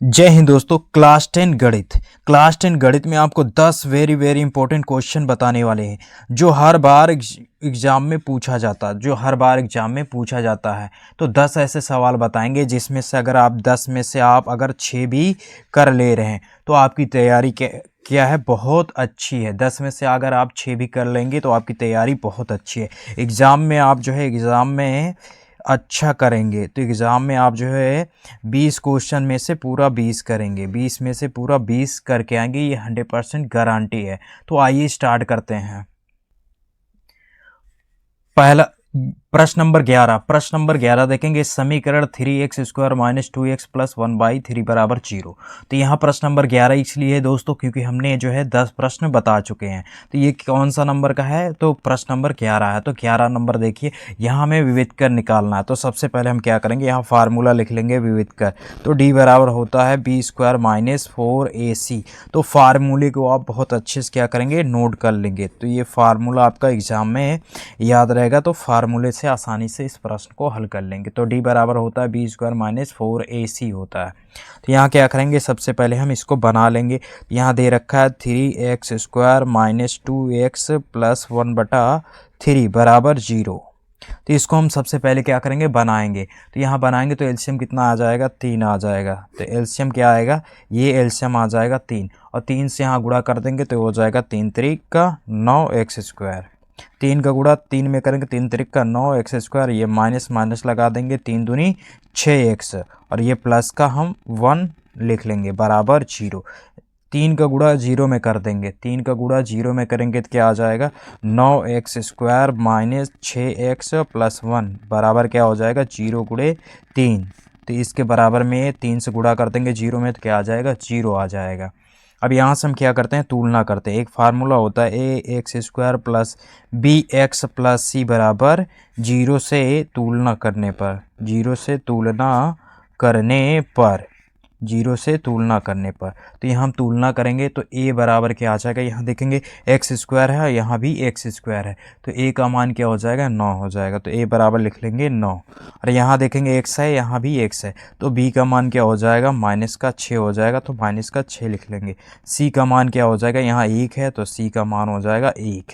जय हिंद दोस्तों। क्लास 10 गणित में आपको 10 वेरी वेरी इंपॉर्टेंट क्वेश्चन बताने वाले हैं जो हर बार एग्जाम में पूछा जाता है। तो 10 ऐसे सवाल बताएंगे जिसमें से अगर आप 10 में से आप अगर 6 भी कर ले रहे हैं तो आपकी तैयारी क्या है, बहुत अच्छी है। 10 में से अगर आप 6 भी कर लेंगे तो आपकी तैयारी बहुत अच्छी है। एग्ज़ाम में अच्छा करेंगे तो एग्ज़ाम में आप 20 क्वेश्चन में से पूरा 20 करेंगे, 20 में से पूरा 20 करके आएंगे, ये 100% गारंटी है। तो आइए स्टार्ट करते हैं। पहला प्रश्न नंबर 11 देखेंगे। समीकरण 3x² - 2x + 1/3 = 0। तो यहाँ प्रश्न नंबर 11 इसलिए है दोस्तों क्योंकि हमने 10 प्रश्न बता चुके हैं। तो ये कौन सा नंबर का है, तो प्रश्न नंबर 11 है। तो 11 नंबर देखिए, यहाँ हमें विविध कर निकालना है। तो सबसे पहले हम क्या करेंगे, यहाँ फार्मूला लिख लेंगे विविध कर। तो d बराबर होता है b² - 4ac। तो फार्मूले को आप बहुत अच्छे से क्या करेंगे, नोट कर लेंगे। तो ये फार्मूला आपका एग्जाम में याद रहेगा, तो फार्मूले से आसानी से इस प्रश्न को हल कर लेंगे। तो d बराबर होता है b² - 4ac होता है। तो यहाँ क्या करेंगे, सबसे पहले हम इसको बना लेंगे। यहाँ दे रखा है 3x² - 2x + 1/3 = 0। तो इसको हम सबसे पहले क्या करेंगे, बनाएंगे। तो यहाँ बनाएंगे तो एलसीएम कितना आ जाएगा, 3 आ जाएगा। तो एलसीएम क्या आएगा, ये एलसीएम आ जाएगा 3, और 3 से यहाँ गुणा कर देंगे तो हो जाएगा 3 त्रिक का 9x²। 3 का गुणा 3 में करेंगे, 3 त्रिक का 9x²। ये माइनस माइनस लगा देंगे, 3 दूनी 6x, और ये प्लस का हम 1 लिख लेंगे बराबर 0। 3 का गुणा 0 में कर देंगे, 3 का गुणा 0 में करेंगे तो क्या आ जाएगा, 9x² - 6x + 1 बराबर क्या हो जाएगा, 0 गुणे 3। तो इसके बराबर में 3 से गुणा कर देंगे 0 में तो क्या आ जाएगा, 0 आ जाएगा। अब यहाँ से हम क्या करते हैं, तुलना करते हैं। एक फार्मूला होता है ax² + bx + c बराबर 0 से तुलना करने पर, 0 से तुलना करने पर। तो यहाँ हम तुलना करेंगे तो a बराबर क्या आ जाएगा, यहाँ देखेंगे x² है, यहाँ भी x² है, तो a का मान क्या हो जाएगा, 9 हो जाएगा। तो a बराबर लिख लेंगे 9। और यहाँ देखेंगे x है, यहाँ भी x है, तो b का मान क्या हो जाएगा, -6 हो जाएगा, तो -6 लिख लेंगे। c का मान क्या हो जाएगा, यहाँ 1 है, तो c का मान हो जाएगा 1।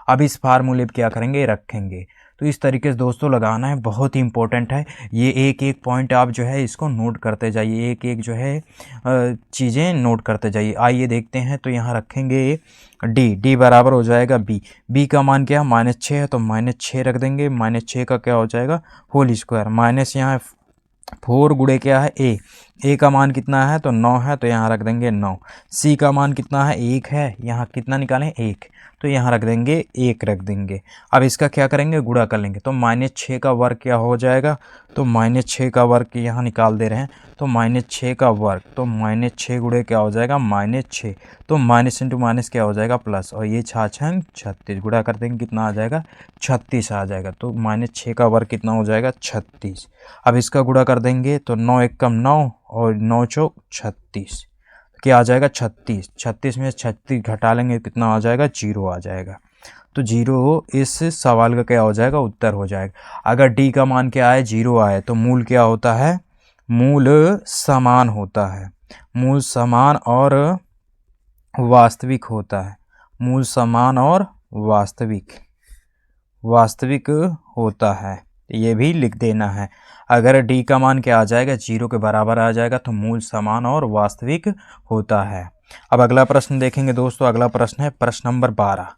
अब इस फार्मूले पे क्या करेंगे, रखेंगे। तो इस तरीके से दोस्तों लगाना है, बहुत ही इंपॉर्टेंट है। ये एक एक पॉइंट आप इसको नोट करते जाइए, एक एक चीज़ें नोट करते जाइए। आइए देखते हैं। तो यहाँ रखेंगे d बराबर हो जाएगा b का मान क्या है, -6 है, तो -6 रख देंगे। -6 का क्या हो जाएगा, होल स्क्वायर, माइनस यहाँ 4 गुणे क्या है, a का मान कितना है, तो 9 है, तो यहाँ रख देंगे 9। c का मान कितना है, 1 है, यहाँ कितना निकालें, 1, तो यहाँ रख देंगे 1 रख देंगे। अब इसका क्या करेंगे, गुणा कर लेंगे। तो -6 का वर्ग क्या हो जाएगा, तो -6 का वर्ग यहाँ निकाल दे रहे हैं। तो -6 का वर्ग, तो -6 गुणे क्या हो जाएगा, -6, तो माइनस इंटू माइनस क्या हो जाएगा, प्लस, और ये 6×6 36, गुणा कर देंगे कितना आ जाएगा, 36 आ जाएगा। तो -6 का वर्ग कितना हो जाएगा, 36। अब इसका गुणा कर देंगे तो 9 एकम 9 और 9 चौक 36, क्या आ जाएगा, 36। 36 में 36 घटा लेंगे कितना आ जाएगा, 0 आ जाएगा। तो 0 इस सवाल का क्या हो जाएगा, उत्तर हो जाएगा। अगर d का मान क्या है, 0 आए, तो मूल क्या होता है, मूल समान होता है, मूल समान और वास्तविक होता है, मूल समान और वास्तविक होता है। ये भी लिख देना है। अगर d का मान क्या आ जाएगा, 0 के बराबर आ जाएगा, तो मूल समान और वास्तविक होता है। अब अगला प्रश्न देखेंगे दोस्तों। अगला प्रश्न है प्रश्न नंबर 12।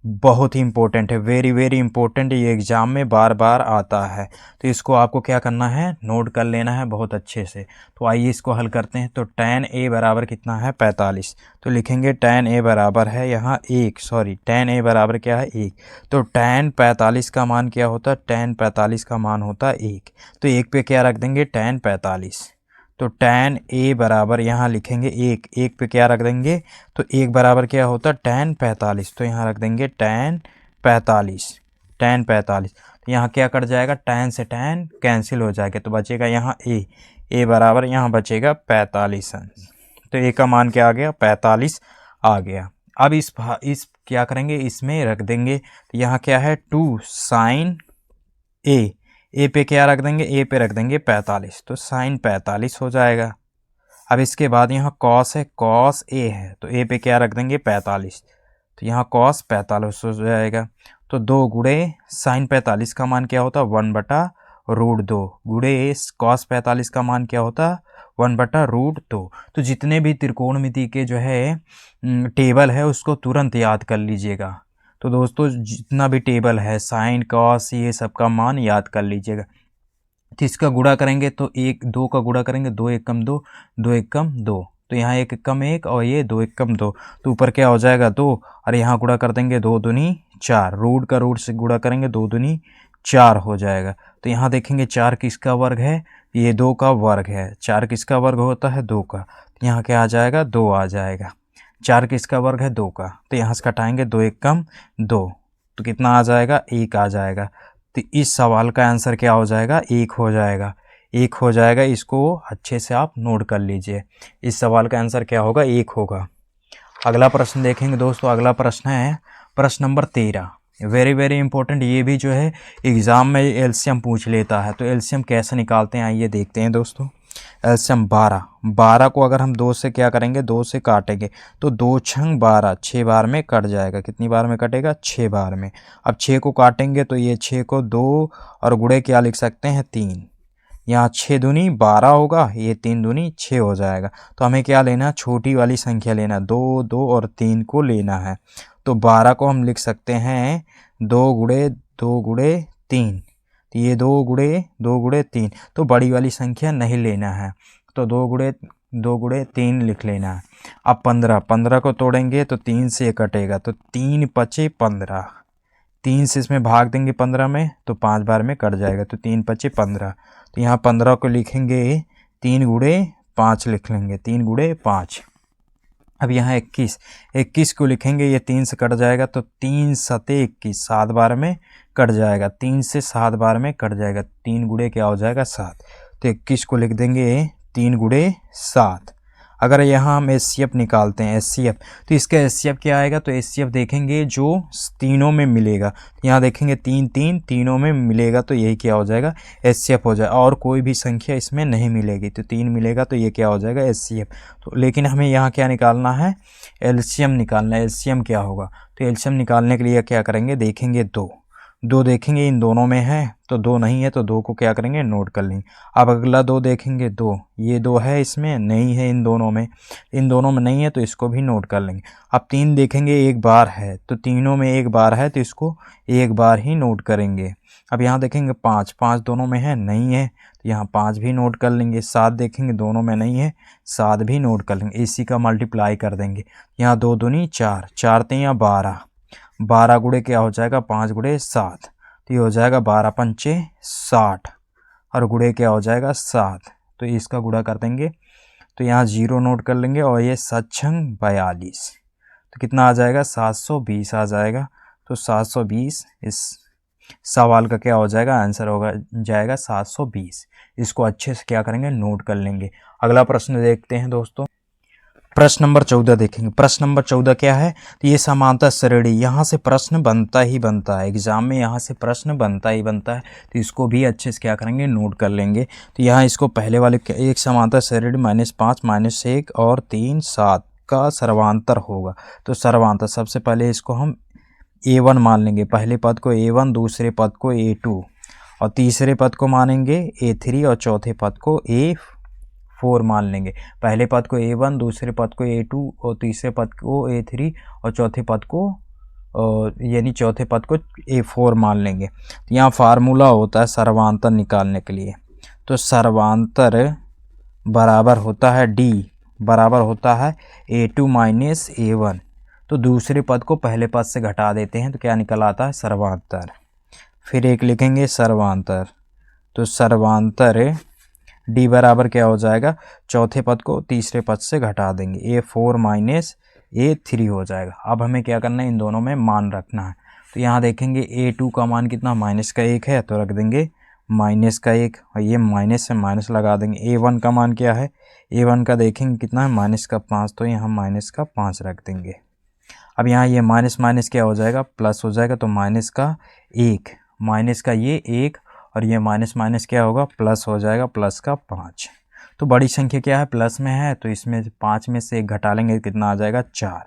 बहुत ही इंपॉर्टेंट है, वेरी वेरी इंपॉर्टेंट। ये एग्जाम में बार बार आता है, तो इसको आपको क्या करना है, नोट कर लेना है बहुत अच्छे से। तो आइए इसको हल करते हैं। तो tan a बराबर कितना है, 45। तो लिखेंगे tan a बराबर है यहाँ 1, tan a बराबर क्या है, 1। तो tan 45 का मान क्या होता है, tan 45 का मान होता है 1। तो 1 पे क्या रख देंगे, tan 45। तो tan a बराबर यहाँ लिखेंगे 1 पे क्या रख देंगे, तो 1 बराबर क्या होता है, tan 45। तो यहाँ रख देंगे tan 45। तो यहाँ क्या कट जाएगा, tan से tan कैंसिल हो जाएगा, तो बचेगा यहाँ a बराबर यहाँ बचेगा 45। तो a का मान क्या आ गया, 45 आ गया। अब इस क्या करेंगे, इसमें रख देंगे। तो यहाँ क्या है, 2 sin a पे क्या रख देंगे, a पे रख देंगे 45, तो sin 45 हो जाएगा। अब इसके बाद यहाँ कॉस है, कॉस ए है, तो ए पे क्या रख देंगे 45, तो यहाँ कॉस 45 हो जाएगा। तो 2 गुणे साइन 45 का मान क्या होता है 1/√2 गुणे कॉस 45 का मान क्या होता है 1/√2। तो जितने भी त्रिकोणमिति के जो है टेबल है उसको तुरंत याद कर लीजिएगा। तो दोस्तों जितना भी टेबल है साइन कॉस ये सब का मान याद कर लीजिएगा। तो इसका गुणा करेंगे तो 2 का गुणा करेंगे 2 एकम 2, 2 एकम 2, तो यहाँ 1 एकम 1 और ये 2 एकम 2, तो ऊपर क्या हो जाएगा 2 और यहाँ गुणा कर देंगे 2 दूनी 4, रूट का रूट से गुणा करेंगे 2 दूनी 4 हो जाएगा। तो यहाँ देखेंगे 4 किसका वर्ग है, ये 2 का वर्ग है। 4 किसका वर्ग होता है 2 का, तो यहाँ क्या आ जाएगा 2 आ जाएगा। 4 किसका वर्ग है 2 का, तो यहाँ से घटाएंगे 2 एकम 2, तो कितना आ जाएगा 1 आ जाएगा। तो इस सवाल का आंसर क्या हो जाएगा 1 हो जाएगा, 1 हो जाएगा। इसको अच्छे से आप नोट कर लीजिए, इस सवाल का आंसर क्या होगा 1 होगा। अगला प्रश्न देखेंगे दोस्तों, अगला प्रश्न है प्रश्न नंबर 13, वेरी वेरी इंपॉर्टेंट। ये भी जो है एग्ज़ाम में एलसीएम पूछ लेता है, तो एलसीएम कैसे निकालते हैं आइए देखते हैं दोस्तों। एलसीएम 12 को अगर हम 2 से क्या करेंगे 2 से काटेंगे तो 2 छंग 12, 6 बार में कट जाएगा। कितनी बार में कटेगा 6 बार में। अब 6 को काटेंगे तो ये 6 को 2 और गुणे क्या लिख सकते हैं 3, यहाँ 6 दूनी 12 होगा, ये 3 दूनी 6 हो जाएगा। तो हमें क्या लेना है छोटी वाली संख्या लेना, 2 2 और 3 को लेना है। तो 12 को हम लिख सकते हैं 2 गुणे 2 गुणे 3, तो ये 2 गुणे 3, तो बड़ी वाली संख्या नहीं लेना है, तो 2 गुणे 3 लिख लेना है। अब 15 को तोड़ेंगे तो 3 से कटेगा, तो 3 पचे 15, 3 से इसमें भाग देंगे 15 में तो 5 बार में कट जाएगा, तो 3 पचे 15। तो यहाँ 15 को लिखेंगे 3 गुणे 5 लिख लेंगे, 3 गुणे 5। अब यहाँ 21 को लिखेंगे, ये 3 से कट जाएगा तो 3 सते 21, 7 बार में कट जाएगा, 3 से 7 बार में कट जाएगा, 3 गुणे क्या हो जाएगा 7। तो 21 को लिख देंगे 3 गुणे 7। अगर यहाँ हम एचसीएफ निकालते हैं एचसीएफ, तो इसका एचसीएफ क्या आएगा, तो एचसीएफ देखेंगे जो तीनों में मिलेगा, यहाँ देखेंगे 3 3 तीनों में मिलेगा, तो यही क्या हो जाएगा एचसीएफ हो जाएगा। और कोई भी संख्या इसमें नहीं मिलेगी, तो 3 मिलेगा, तो ये क्या हो जाएगा एचसीएफ। तो लेकिन हमें यहाँ क्या निकालना है एलसीएम निकालना है। एलसीएम क्या होगा, तो एलसीएम निकालने के लिए क्या करेंगे देखेंगे 2 देखेंगे इन दोनों में है, तो 2 नहीं है, तो 2 को क्या करेंगे नोट कर लेंगे। अब अगला 2 देखेंगे 2, ये 2 है इसमें नहीं है, इन दोनों में नहीं है, तो इसको भी नोट कर लेंगे। अब 3 देखेंगे 1 बार है, तो तीनों में 1 बार है, तो इसको 1 बार ही नोट करेंगे। अब यहाँ देखेंगे 5 दोनों में है नहीं है, तो यहाँ 5 भी नोट कर लेंगे। 7 देखेंगे दोनों में नहीं है, 7 भी नोट कर लेंगे, इसी का मल्टीप्लाई कर देंगे। यहाँ 2 दूनी 4, 4 3 12 गुणे क्या हो जाएगा 5 गुणे 7, तो ये हो जाएगा 12 पंचे 60 और गुणे क्या हो जाएगा 7, तो इसका गुणा कर देंगे, तो यहाँ 0 नोट कर लेंगे और ये 7 छंग 42, तो कितना आ जाएगा 720 आ जाएगा। तो 720 इस सवाल का क्या हो जाएगा आंसर होगा जाएगा 720। इसको अच्छे से क्या करेंगे नोट कर लेंगे। अगला प्रश्न देखते हैं दोस्तों, प्रश्न नंबर 14 देखेंगे। प्रश्न नंबर 14 क्या है, तो ये समांतर श्रेणी, यहाँ से प्रश्न बनता ही बनता है एग्जाम में, यहाँ से प्रश्न बनता ही बनता है, तो इसको भी अच्छे से क्या करेंगे नोट कर लेंगे। तो यहाँ इसको पहले वाले एक समांतर श्रेणी -5 -1 और 3 7 का सर्वांतर होगा। तो सर्वांतर सबसे पहले इसको हम A1 मान लेंगे, पहले पद को A1, दूसरे पद को A2 और तीसरे पद को मानेंगे A3 और चौथे पद को A4 मान लेंगे। पहले पद को A1, दूसरे पद को A2 और तीसरे पद को A3 और चौथे पद को यानी चौथे पद को A4 मान लेंगे। तो यहाँ फार्मूला होता है सर्वांतर निकालने के लिए, तो सर्वांतर बराबर होता है D बराबर होता है A2 माइनस A1। तो दूसरे पद को पहले पद से घटा देते हैं, तो क्या निकल आता है सर्वांतर। फिर एक लिखेंगे सर्वांतर, तो सर्वांतर D बराबर क्या हो जाएगा, चौथे पद को तीसरे पद से घटा देंगे, A4 माइनस A3 हो जाएगा। अब हमें क्या करना है, इन दोनों में मान रखना है। तो यहाँ देखेंगे A2 का मान कितना -1 है, तो रख देंगे -1 और ये माइनस से माइनस लगा देंगे। A1 का मान क्या है, A1 का देखेंगे कितना है -5, तो यहाँ -5 रख देंगे। अब यहाँ ये माइनस माइनस क्या हो जाएगा प्लस हो जाएगा, तो -1 माइनस का ये 1 और ये माइनस माइनस क्या होगा प्लस हो जाएगा, +5। तो बड़ी संख्या क्या है, प्लस में है, तो इसमें 5 में से 1 घटा लेंगे, कितना आ जाएगा, 4।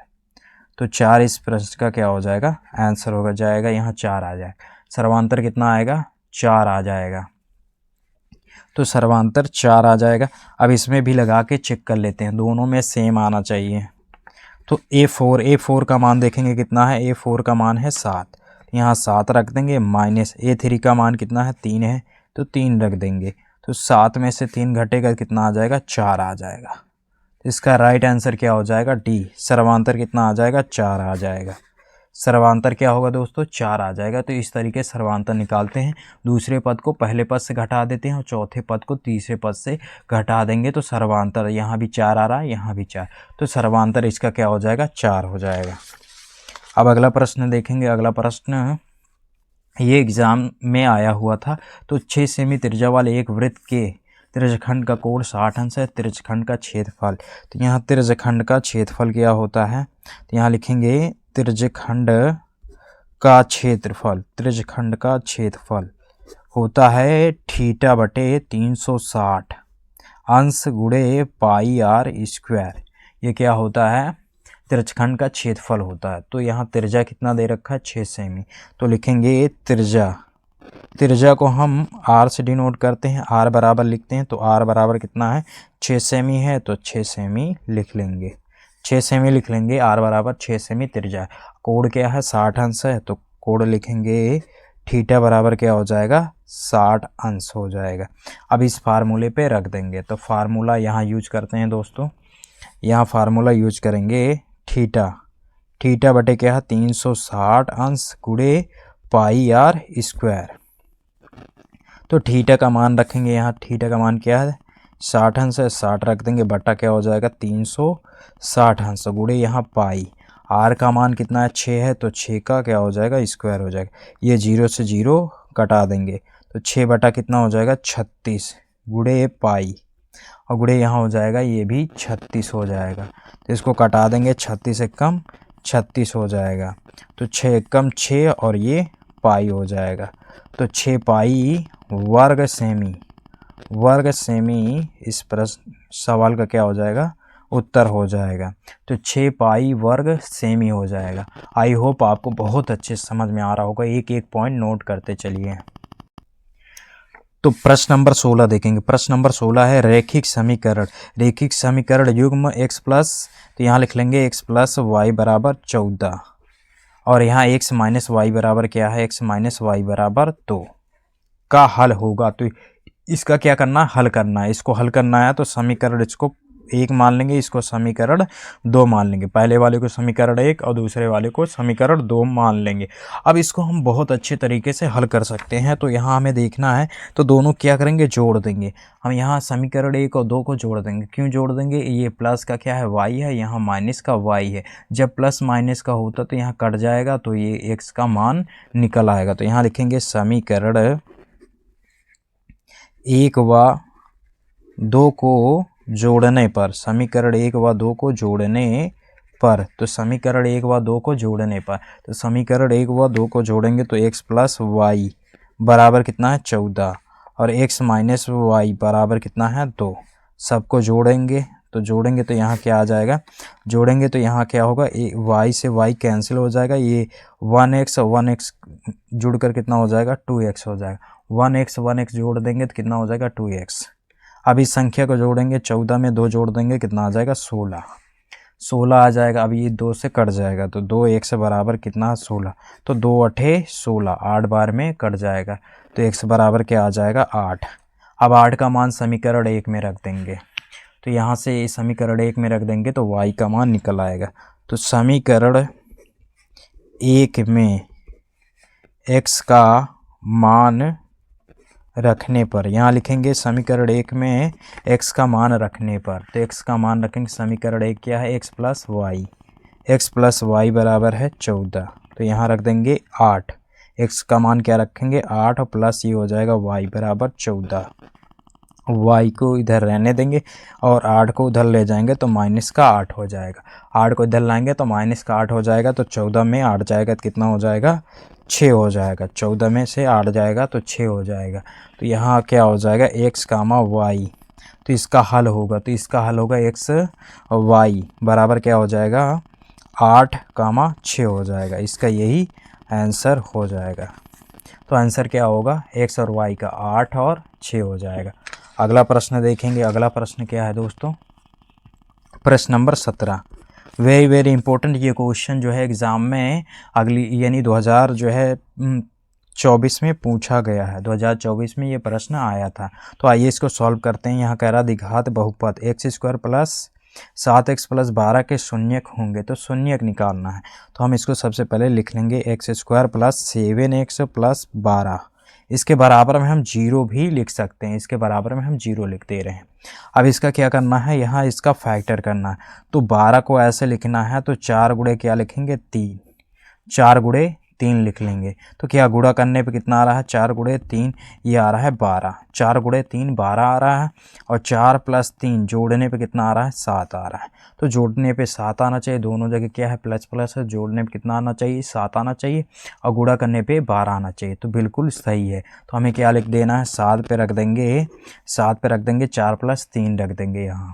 तो 4 इस प्रश्न का क्या हो जाएगा, आंसर होगा जाएगा, यहाँ 4 आ जाएगा। सर्वांतर कितना आएगा, 4 आ जाएगा। तो सर्वांतर 4 आ जाएगा। अब इसमें भी लगा के चेक कर लेते हैं, दोनों में सेम आना चाहिए। तो A4 का मान देखेंगे कितना है, A4 का मान है 7, यहाँ 7 रख देंगे, माइनस A3 का मान कितना है, 3 है, तो 3 रख देंगे। तो 7 में से 3 घटेगा, कितना आ जाएगा, 4 आ जाएगा। इसका राइट आंसर क्या हो जाएगा, डी। सर्वांतर कितना आ जाएगा, 4 आ जाएगा। सर्वांतर क्या होगा दोस्तों, 4 आ जाएगा। तो इस तरीके से सर्वांतर निकालते हैं। दूसरे पद को पहले पद से घटा देते हैं और चौथे पद को तीसरे पद से घटा देंगे, तो सर्वांतर यहाँ भी 4 आ रहा है, यहाँ भी 4, तो सर्वांतर इसका क्या हो जाएगा, 4 हो जाएगा। अब अगला प्रश्न देखेंगे। अगला प्रश्न ये एग्ज़ाम में आया हुआ था। तो 6 सेमी त्रिज्या वाले एक वृत्त के त्रिज्यखंड का कोण 60 अंश है, त्रिज्यखंड का क्षेत्रफल। तो यहाँ त्रिज्यखंड का क्षेत्रफल क्या होता है, तो यहाँ लिखेंगे त्रिज्यखंड का क्षेत्रफल। त्रिज्यखंड का क्षेत्रफल होता है θ/360 अंश गुणे पाई r स्क्वायर। ये क्या होता है, त्रिज्यखंड का क्षेत्रफल होता है। तो यहाँ त्रिज्या कितना दे रखा है, 6 सेमी। तो लिखेंगे त्रिज्या को हम r से डिनोट करते हैं, r बराबर लिखते हैं। तो r बराबर कितना है, 6 सेमी है, तो 6 सेमी लिख लेंगे, 6 सेमी लिख लेंगे। r बराबर 6 सेमी त्रिज्या। कोण क्या है, 60 अंश है, तो कोण लिखेंगे थीटा बराबर क्या हो जाएगा, 60 अंश हो जाएगा। अब इस फार्मूले पे रख देंगे। तो फार्मूला यहाँ यूज करते हैं दोस्तों, यहाँ फार्मूला यूज करेंगे थीटा बटे क्या है, 360 अंश गुणे पाई r स्क्वायर। तो थीटा का मान रखेंगे, यहाँ थीटा का मान क्या है, 60 अंश है, 60 रख देंगे, बटा क्या हो जाएगा, 360 अंश गुणे यहाँ पाई। आर का मान कितना है, 6 है, तो 6 का क्या हो जाएगा, स्क्वायर हो जाएगा। ये 0 से 0 कटा देंगे, तो 6 बटा कितना हो जाएगा, 36 गुणे पाई, और गुणे यहाँ हो जाएगा, ये भी 36 हो जाएगा। तो इसको कटा देंगे, 36 से कम 36 हो जाएगा। तो 6 कम 6 और ये पाई हो जाएगा। तो 6 पाई वर्ग सेमी इस प्रश्न सवाल का क्या हो जाएगा, उत्तर हो जाएगा। तो 6 पाई वर्ग सेमी हो जाएगा। आई होप आपको बहुत अच्छे समझ में आ रहा होगा। एक एक पॉइंट नोट करते चलिए। तो प्रश्न नंबर 16 देखेंगे। प्रश्न नंबर 16 है रैखिक समीकरण युग्म x प्लस, तो यहाँ लिख लेंगे x प्लस वाई बराबर 14, और यहाँ x माइनस वाई बराबर क्या है, x माइनस वाई बराबर 2 का हल होगा। तो इसका क्या करना है, हल करना है। इसको हल करना है तो समीकरण इसको 1 मान लेंगे, इसको समीकरण 2 मान लेंगे। पहले वाले को समीकरण 1 और दूसरे वाले को समीकरण 2 मान लेंगे। अब इसको हम बहुत अच्छे तरीके से हल कर सकते हैं। तो यहाँ हमें देखना है, तो दोनों क्या करेंगे, जोड़ देंगे। हम यहाँ समीकरण 1 और 2 को जोड़ देंगे। क्यों जोड़ देंगे, ये प्लस का क्या है, y है, यहाँ माइनस का y है। जब प्लस माइनस का होता तो यहाँ कट जाएगा, तो ये x का मान निकल आएगा। तो यहाँ लिखेंगे समीकरण 1 व 2 को जोड़ने पर, समीकरण 1 व 2 को जोड़ने पर, तो समीकरण 1 व 2 को जोड़ने पर, तो समीकरण 1 व 2 को जोड़ेंगे तो x प्लस वाई बराबर कितना है, 14, और x माइनस वाई बराबर कितना है, 2। सबको जोड़ेंगे तो यहाँ क्या आ जाएगा, जोड़ेंगे तो यहाँ क्या होगा, y से y कैंसिल हो जाएगा, ये 1x जुड़कर कितना हो जाएगा, 2x हो जाएगा। 1x जोड़ देंगे तो कितना हो जाएगा, 2x। अब इस संख्या को जोड़ेंगे, 14 में 2 जोड़ देंगे, कितना आ जाएगा, 16 आ जाएगा। अब ये 2 से कट जाएगा, तो 2x बराबर कितना, 16। तो 2 अठे 16, 8 बार में कट जाएगा, तो x बराबर क्या आ जाएगा, 8। अब 8 का मान समीकरण 1 में रख देंगे, तो यहाँ से समीकरण 1 में रख देंगे तो y का मान निकल आएगा। तो समीकरण 1 में x का मान रखने पर, यहाँ लिखेंगे समीकरण 1 में x का मान रखने पर, तो x का मान रखेंगे, समीकरण 1 क्या है, x प्लस वाई बराबर है 14, तो यहाँ रख देंगे 8। x का मान क्या रखेंगे, 8, और प्लस ये हो जाएगा y बराबर 14। y को इधर रहने देंगे और 8 को उधर ले जाएंगे तो माइनस का 8 हो जाएगा। 8 को इधर लाएंगे तो माइनस का 8 हो जाएगा, तो 14 में 8 जाएगा तो कितना हो जाएगा, 6 हो जाएगा। 14 में से 8 जाएगा तो 6 हो जाएगा। तो यहाँ क्या हो जाएगा, x, y तो इसका हल होगा, तो इसका हल होगा एक्स वाई बराबर क्या हो जाएगा 8,6 हो जाएगा। इसका यही आंसर हो जाएगा। तो आंसर क्या होगा एक्स और वाई का 8 और 6 हो जाएगा। अगला प्रश्न देखेंगे। अगला प्रश्न क्या है दोस्तों, प्रश्न नंबर 17। वेरी वेरी इंपॉर्टेंट ये क्वेश्चन जो है एग्ज़ाम में अगली यानी 2000 जो है 24 में पूछा गया है। 2024 में ये प्रश्न आया था। तो आइए इसको सॉल्व करते हैं। यहाँ कह रहा द्विघात बहुपद x² प्लस 7x प्लस 12 के शून्यक होंगे, तो शून्यक निकालना है। तो हम इसको सबसे पहले लिख लेंगे x² प्लस 7x प्लस 12। इसके बराबर में हम 0 भी लिख सकते हैं, इसके बराबर में हम 0 लिख दे रहे हैं। अब इसका क्या करना है, यहाँ इसका फैक्टर करना है। तो 12 को ऐसे लिखना है, तो 4 गुणे क्या लिखेंगे 3, 4 गुणे 3 लिख लेंगे। तो क्या गुणा करने पे कितना आ रहा है 4 गुणे 3, ये आ रहा है 12। 4 गुणे 3 12 आ रहा है, और 4 प्लस 3 जोड़ने पे कितना आ रहा है 7 आ रहा है। तो जोड़ने पे 7 आना चाहिए, दोनों जगह क्या है प्लस प्लस है, जोड़ने पे कितना आना चाहिए 7 आना चाहिए, और गुणा करने पे 12 आना चाहिए। तो बिल्कुल सही है। तो हमें क्या लिख देना है 7 पे रख देंगे, 7 पे रख देंगे 4 प्लस 3 रख देंगे यहाँ।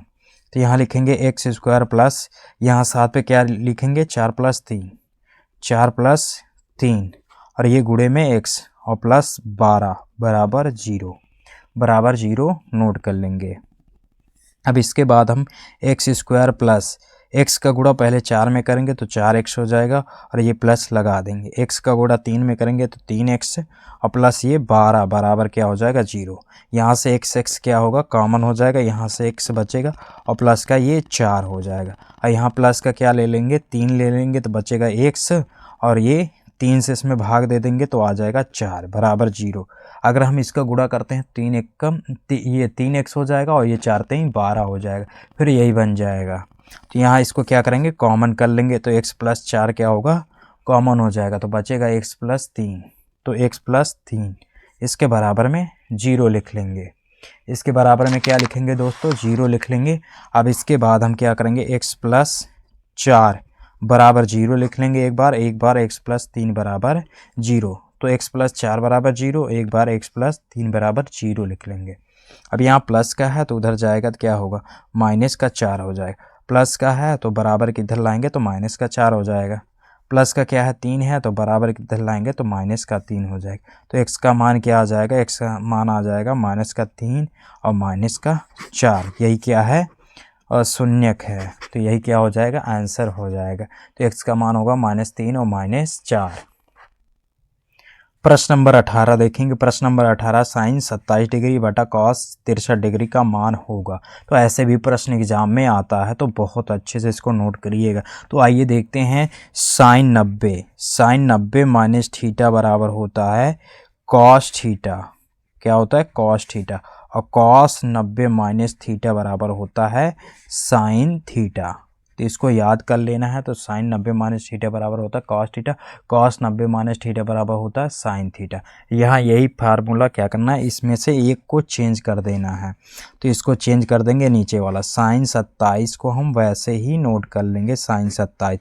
तो यहाँ लिखेंगे x² प्लस, यहाँ 7 पे क्या लिखेंगे 4 प्लस 3, 4 प्लस 3 और ये गुणे में x और प्लस 12 बराबर 0, बराबर 0 नोट कर लेंगे। अब इसके बाद हम x² प्लस x का गुणा पहले 4 में करेंगे तो 4x हो जाएगा, और ये प्लस लगा देंगे। x का गुणा 3 में करेंगे तो 3x और प्लस ये 12 बराबर क्या हो जाएगा 0। यहाँ से x क्या होगा कॉमन हो जाएगा, यहाँ से x बचेगा और प्लस का ये 4 हो जाएगा। और यहाँ प्लस का क्या ले लेंगे 3 ले लेंगे तो बचेगा x, और ये 3 से इसमें भाग दे देंगे तो आ जाएगा 4 बराबर 0। अगर हम इसका गुणा करते हैं 3 एक कम ये 3x हो जाएगा, और ये 4 3 12 हो जाएगा, फिर यही बन जाएगा। तो यहाँ इसको क्या करेंगे कॉमन कर लेंगे, तो x प्लस 4 क्या होगा कॉमन हो जाएगा, तो बचेगा x प्लस 3। तो x प्लस 3 इसके बराबर में 0 लिख लेंगे। इसके बराबर में क्या लिखेंगे दोस्तों 0 लिख लेंगे। अब इसके बाद हम क्या करेंगे x प्लस 4 बराबर 0 लिख लेंगे एक बार x प्लस 3 बराबर 0। तो x प्लस 4 बराबर 0, एक बार x प्लस 3 बराबर 0 लिख लेंगे। अब यहाँ प्लस का है तो उधर जाएगा तो क्या होगा माइनस का 4 हो जाएगा। प्लस का है तो बराबर किधर लाएंगे तो माइनस का 4 हो जाएगा। प्लस का क्या है 3 है तो बराबर किधर लाएंगे तो माइनस का 3 हो जाएगा। तो x का मान क्या आ जाएगा, x का मान आ जाएगा माइनस का 3 और माइनस का 4। यही क्या है और शून्यक है, तो यही क्या हो जाएगा आंसर हो जाएगा। तो x का मान होगा -3 और -4। प्रश्न नंबर 18 देखेंगे। प्रश्न नंबर 18 साइन 27 डिग्री बटा कॉस 63 डिग्री का मान होगा। तो ऐसे भी प्रश्न एग्जाम में आता है, तो बहुत अच्छे से इसको नोट करिएगा। तो आइए देखते हैं साइन 90 माइनस थीटा बराबर होता है कॉस थीटा। क्या होता है कॉस थीटा, और कॉस 90 माइनस थीटा बराबर होता है साइन थीटा। तो इसको याद कर लेना है। तो साइन 90 माइनस थीटा बराबर होता है cos theta, cos 90 minus theta बराबर होता है साइन थीटा। यहाँ यही फार्मूला क्या करना है, इसमें से एक को चेंज कर देना है। तो इसको चेंज कर देंगे नीचे वाला साइन 27 को हम वैसे ही नोट कर लेंगे साइन 27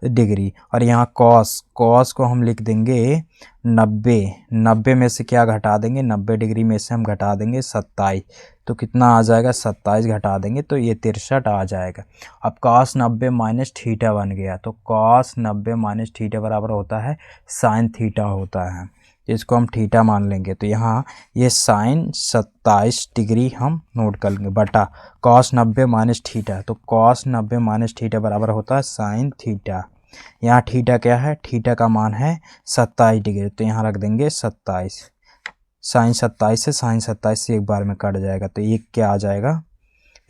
डिग्री, और यहाँ कॉस को हम लिख देंगे 90 में से क्या घटा देंगे 90 डिग्री में से हम घटा देंगे 27, तो कितना आ जाएगा 27 घटा देंगे तो ये 63 आ जाएगा। अब कॉस 90 माइनस थीटा बन गया, तो कॉस 90 माइनस थीटा बराबर होता है साइन थीटा होता है। इसको हम थीटा मान लेंगे, तो यहाँ ये साइन 27 डिग्री हम नोट कर लेंगे बटा कॉस 90 माइनस थीटा। तो कॉस 90 माइनस थीटा बराबर होता है साइन थीटा। यहाँ थीटा क्या है, थीटा का मान है 27 डिग्री, तो यहाँ रख देंगे 27। साइन 27 से साइन 27 से एक बार में कट जाएगा, तो एक क्या आ जाएगा,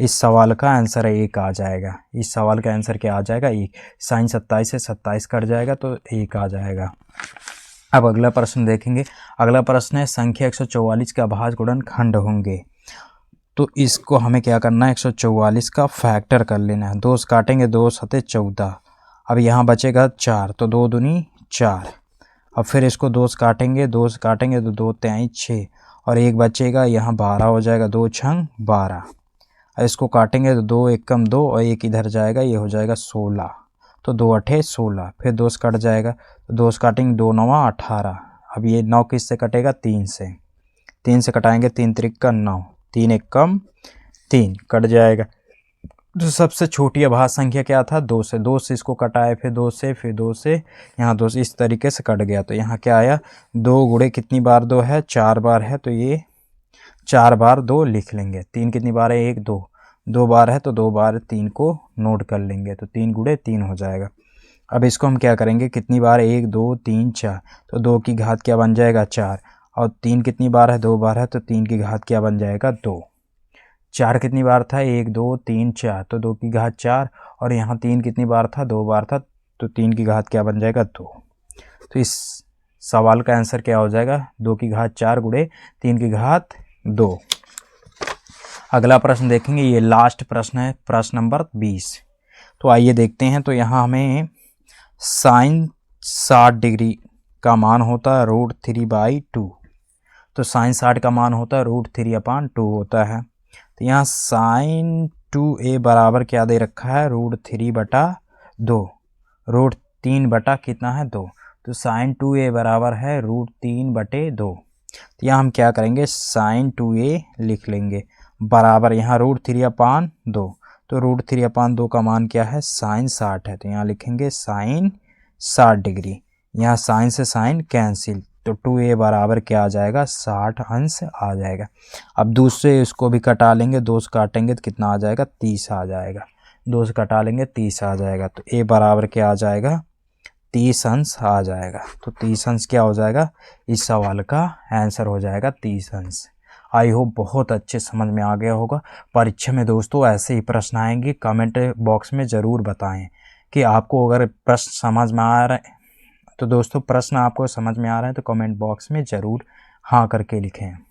इस सवाल का आंसर है 1 आ जाएगा। इस सवाल का आंसर क्या आ जाएगा 1। साइन 27 से 27 कट जाएगा तो 1 आ जाएगा। अब अगला प्रश्न देखेंगे। अगला प्रश्न है संख्या 144 का भाज्य गुणनखंड होंगे। तो इसको हमें क्या करना है 144 का फैक्टर कर लेना है। 2 काटेंगे 2 सते 14, अब यहाँ बचेगा 4, तो 2 दूनी 4। अब फिर इसको 2 काटेंगे तो 2 3 6, और एक बचेगा यहाँ 12 हो जाएगा, 2 छंग 12। इसको काटेंगे तो 2 1 कम 2 और एक इधर जाएगा, ये हो जाएगा 16, तो 2 8 16। फिर 2 कट जाएगा तो 2 काटेंगे 2 9 18। अब ये 9 किससे कटेगा 3 से, 3 से कटाएंगे 3 3 का 9, 3 1 कम 3 कट जाएगा। तो सबसे छोटी अभाज्य संख्या क्या था, 2 से। 2 से इसको कटाए, फिर 2 से, फिर 2 से, यहाँ 2 से, इस तरीके से कट गया। तो यहाँ क्या आया, 2 गुणे कितनी बार 2 है, 4 बार है, तो ये 4 बार 2 लिख लेंगे। 3 कितनी बार है, 1 2, 2 बार है तो 2 बार 3 को नोट कर लेंगे, तो 3 गुणे 3 हो जाएगा। अब इसको हम क्या करेंगे, कितनी बार, 1 2 3 4, तो 2 की घात क्या बन जाएगा, 4। और 3 कितनी बार है, 2 बार है, तो 3 की घात क्या बन जाएगा, 2। 4 कितनी बार था, 1 2 3 4, तो 2 की घात 4। और यहाँ 3 कितनी बार था, 2 बार था, तो 3 की घात क्या बन जाएगा, 2। तो इस सवाल का आंसर क्या हो जाएगा, 2 की घात 4 गुणे 3 की घात 2। अगला प्रश्न देखेंगे, ये लास्ट प्रश्न है, प्रश्न नंबर 20। तो आइए देखते हैं। तो यहाँ हमें साइन 60 डिग्री का मान होता है √3/2। तो साइन 60 का मान होता है √3/2 होता है। तो यहाँ साइन 2a बराबर क्या दे रखा है, √3/2। √3 बटा कितना है, 2। तो साइन 2a बराबर है √3/2। तो यहाँ हम क्या करेंगे, साइन 2a लिख लेंगे बराबर, यहाँ √3/2। तो √3/2 का मान क्या है, साइन 60 है। तो यहाँ लिखेंगे साइन 60 डिग्री। यहाँ साइन से साइन कैंसिल, तो 2a बराबर क्या आ जाएगा, 60 अंश आ जाएगा। अब दूसरे इसको भी कटा लेंगे, 2 से काटेंगे तो कितना आ जाएगा, 30 आ जाएगा। 2 से कटा लेंगे 30 आ जाएगा। तो a बराबर क्या आ जाएगा, 30 अंश आ जाएगा। तो 30 अंश क्या हो जाएगा, इस सवाल का आंसर हो जाएगा 30 अंश। आई होप बहुत अच्छे समझ में आ गया होगा। परीक्षा में दोस्तों ऐसे ही प्रश्न आएंगे, कमेंट बॉक्स में ज़रूर बताएं कि आपको अगर प्रश्न समझ में आ रहा है। तो दोस्तों प्रश्न आपको समझ में आ रहा है तो कमेंट बॉक्स में ज़रूर हाँ करके लिखें।